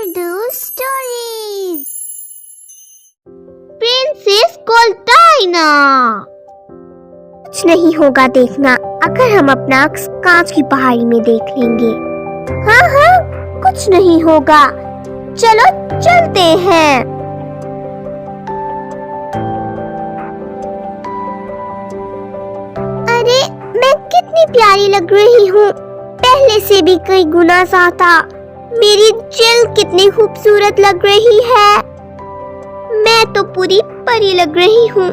Urdu stories. Princess Goldaina. कुछ नहीं होगा देखना, अगर हम अपना कांच की पहाड़ी में देख लेंगे। हाँ हाँ, कुछ नहीं होगा, चलो चलते हैं। अरे मैं कितनी प्यारी लग रही हूँ, पहले से भी कई गुना ज्यादा। मेरी जेल कितनी खूबसूरत लग रही है, मैं तो पूरी परी लग रही हूँ,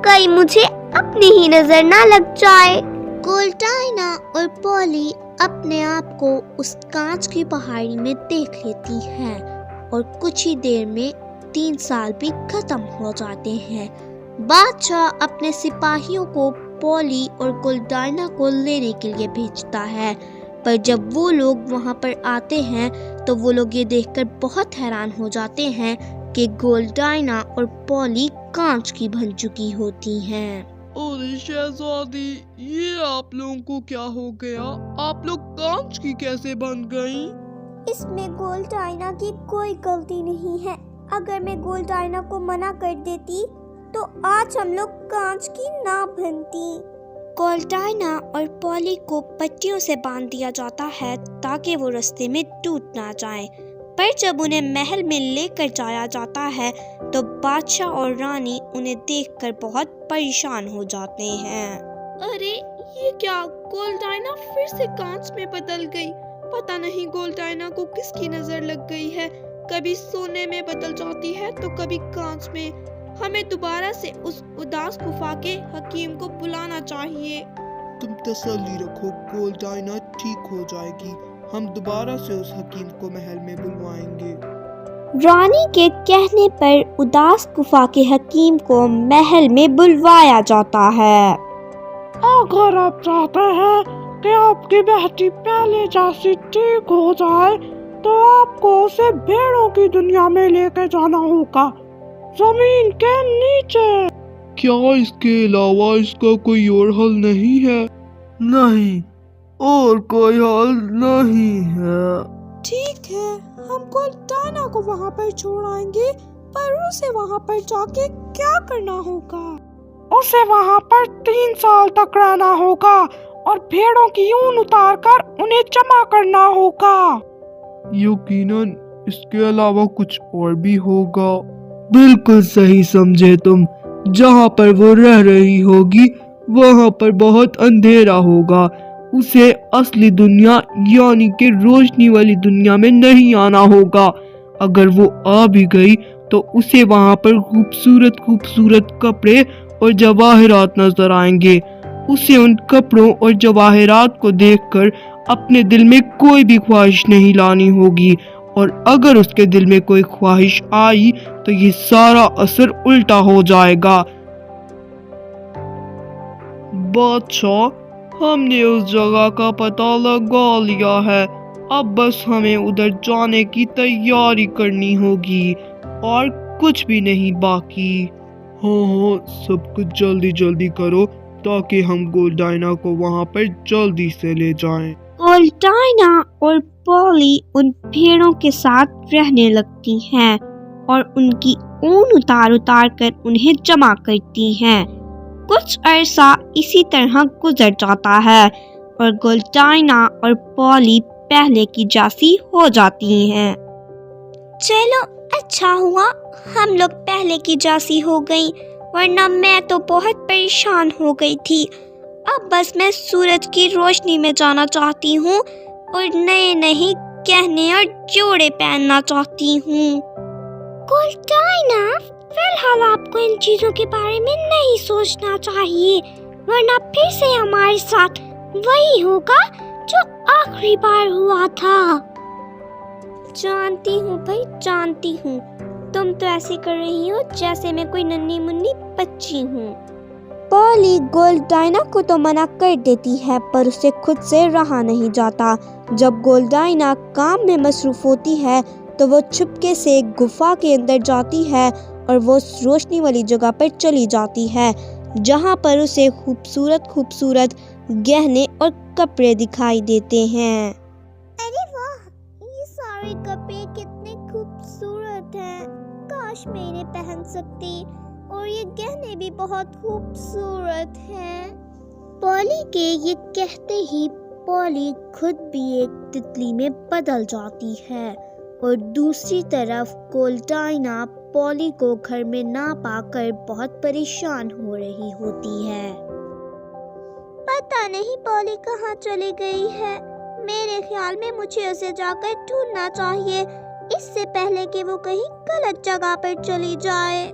कहीं मुझे अपनी ही नजर ना लग जाए। गोल्डाइना और पॉली अपने आप को उस कांच की पहाड़ी में देख लेती हैं और कुछ ही देर में 3 साल भी खत्म हो जाते हैं। बादशाह अपने सिपाहियों को पॉली और गोल्डाइना को लेने के लिए भेजता है, पर जब वो लोग वहाँ पर आते हैं तो वो लोग ये देखकर बहुत हैरान हो जाते हैं कि गोल्डाइना और पॉली कांच की बन चुकी होती हैं। अरे शहजादी, ये आप लोगों को क्या हो गया? आप लोग कांच की कैसे बन गईं? इसमें गोल्डाइना की कोई गलती नहीं है। अगर मैं गोल्डाइना को मना कर देती तो आज हम लोग कांच की ना बनती। गोल्डाइना और पॉली को पट्टियों से बांध दिया जाता है ताकि वो रास्ते में टूट ना जाए, पर जब उन्हें महल में लेकर जाया जाता है तो बादशाह और रानी उन्हें देखकर बहुत परेशान हो जाते हैं। अरे ये क्या, गोल्डाइना फिर से कांच में बदल गई। पता नहीं गोल्डाइना को किसकी नजर लग गई है, कभी सोने में बदल जाती है तो कभी कांच में। हमें दोबारा से उस उदास गुफा के हकीम को बुलाना चाहिए। तुम तसल्ली रखो, गोल्डाइना ठीक हो जाएगी। हम दोबारा से उस हकीम को महल में बुलवाएंगे। रानी के कहने पर उदास गुफा के हकीम को महल में बुलवाया जाता है। अगर आप चाहते हैं कि आपकी बेटी पहले जैसी ठीक हो जाए तो आपको उसे भेड़ों की दुनिया में लेकर जाना होगा, जमीन के नीचे। क्या इसके अलावा इसका कोई और हल नहीं है? नहीं, और कोई हल नहीं है। ठीक है, हम गोल्डाइना को वहाँ पर छोड़ आएंगे, पर उसे वहाँ पर जाके क्या करना होगा? उसे वहाँ पर 3 साल तक रहना होगा और भेड़ों की ऊन उतार कर उन्हें जमा करना होगा। यकीनन इसके अलावा कुछ और भी होगा। बिल्कुल सही समझे तुम। जहाँ पर वो रह रही होगी वहाँ पर बहुत अंधेरा होगा। उसे असली दुनिया यानी कि रोशनी वाली दुनिया में नहीं आना होगा। अगर वो आ भी गई तो उसे वहाँ पर खूबसूरत खूबसूरत कपड़े और जवाहरात नजर आएंगे। उसे उन कपड़ों और जवाहरात को देखकर अपने दिल में कोई भी ख्वाहिश नहीं लानी होगी, और अगर उसके दिल में कोई ख्वाहिश आई तो ये सारा असर उल्टा हो जाएगा। बादशाह, हमने उस जगह का पता लगा लिया है, अब बस हमें उधर जाने की तैयारी करनी होगी और कुछ भी नहीं बाकी। हाँ, सब कुछ जल्दी जल्दी करो ताकि हम गोल्डाइना को वहाँ पर जल्दी से ले जाएं। गोल्डाइना और पॉली उन भेड़ों के साथ रहने लगती हैं और उनकी ऊन उतार उतार कर उन्हें जमा करती हैं। कुछ अरसा इसी तरह गुजर जाता है और गोल्डाइना और पॉली पहले की जैसी हो जाती हैं। चलो अच्छा हुआ हम लोग पहले की जैसी हो गई, वरना मैं तो बहुत परेशान हो गई थी। अब बस मैं सूरज की रोशनी में जाना चाहती हूँ और नए नए गहने और जोड़े पहनना चाहती हूँ। गोल्डाइना, फिलहाल आपको इन चीजों के बारे में नहीं सोचना चाहिए, वरना फिर से हमारे साथ वही होगा जो आखिरी बार हुआ था। जानती हूँ भाई, जानती हूँ, तुम तो ऐसे कर रही हो जैसे मैं कोई नन्ही मुन्नी बच्ची हूँ। पॉली गोल्डाइना को तो मना कर देती है, पर उसे खुद से रहा नहीं जाता। जब गोल्डाइना काम में मसरूफ होती है तो वो चुपके से एक गुफा के अंदर जाती है और वो रोशनी वाली जगह पर चली जाती है, जहाँ पर उसे खूबसूरत खूबसूरत गहने और कपड़े दिखाई देते हैं। अरे वाह, ये सारे कपड़े یہ کتنے خوبصورت ہیں، کاش میں انہیں پہن سکتی، اور یہ گہنے بھی بہت خوبصورت ہیں۔ پولی کے یہ کہتے ہی پولی خود بھی ایک تتلی میں بدل جاتی ہے، اور دوسری طرف گولڈائنا پولی کو گھر میں نہ پا کر بہت پریشان ہو رہی ہوتی ہے۔ پتہ نہیں پولی کہاں چلی گئی ہے، میرے خیال میں مجھے اسے جا کر ڈھونڈنا چاہیے، اس سے پہلے کہ وہ کہیں غلط جگہ پر چلی جائے۔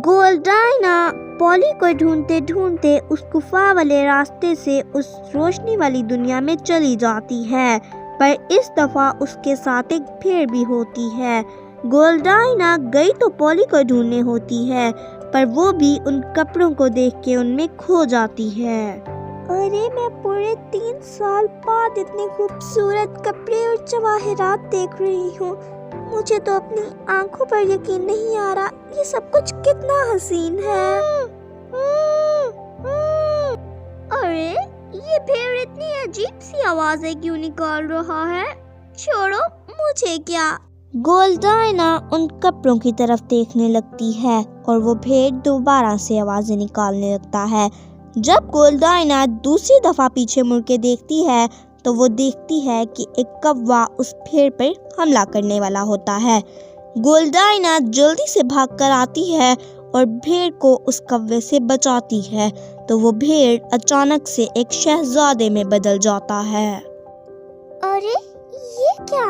گولڈائنا پولی کو ڈھونڈتے ڈھونڈتے اس گفا والے راستے سے اس روشنی والی دنیا میں چلی جاتی ہے، پر اس دفعہ اس کے ساتھ ایک بھیڑ بھی ہوتی ہے۔ گولڈائنا گئی تو پولی کو ڈھونڈنے ہوتی ہے، پر وہ بھی ان کپڑوں کو دیکھ کے ان میں کھو جاتی ہے۔ ارے میں پورے 3 سال بعد اتنے خوبصورت کپڑے اور جواہرات دیکھ رہی ہوں، مجھے تو اپنی آنکھوں پر یقین نہیں آ رہا، یہ سب کچھ کتنا حسین ہے۔ ارے یہ بھیڑ اتنی عجیب سی آوازیں کیوں نکال رہا ہے؟ چھوڑو، مجھے کیا۔ گولڈائنا ان کپڑوں کی طرف دیکھنے لگتی ہے اور وہ بھیڑ دوبارہ سے آوازیں نکالنے لگتا ہے۔ جب گولڈائنا دوسری دفعہ پیچھے مڑ کے دیکھتی ہے تو وہ دیکھتی ہے کہ ایک کوا اس بھیڑ پر حملہ کرنے والا ہوتا ہے۔ گولڈائنا جلدی سے بھاگ کر آتی ہے اور بھیڑ کو اس کوے سے بچاتی ہے، تو وہ بھیڑ اچانک سے ایک شہزادے میں بدل جاتا ہے۔ ارے یہ کیا؟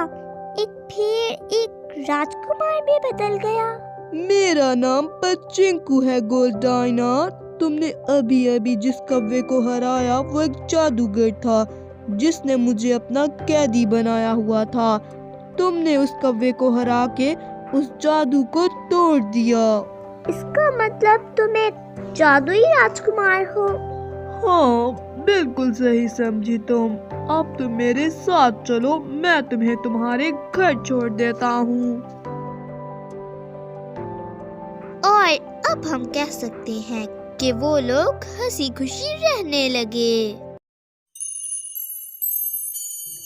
ایک بھیڑ ایک راجکمار میں بدل گیا۔ میرا نام پچنکو ہے گولڈائنا، تم نے ابھی جس کوے کو ہرایا وہ ایک جادوگر تھا جس نے مجھے اپنا قیدی بنایا ہوا تھا۔ تم نے اس کوے کو ہرا کے اس جادو کو توڑ دیا۔ اس کا مطلب تم ایک جادوئی راجکمار ہو؟ ہاں بالکل صحیح سمجھی تم۔ اب تم میرے ساتھ چلو، میں تمہیں تمہارے گھر چھوڑ دیتا ہوں۔ اور اب ہم کہہ سکتے ہیں کہ وہ لوگ ہنسی خوشی رہنے لگے۔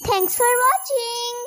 Thanks for watching.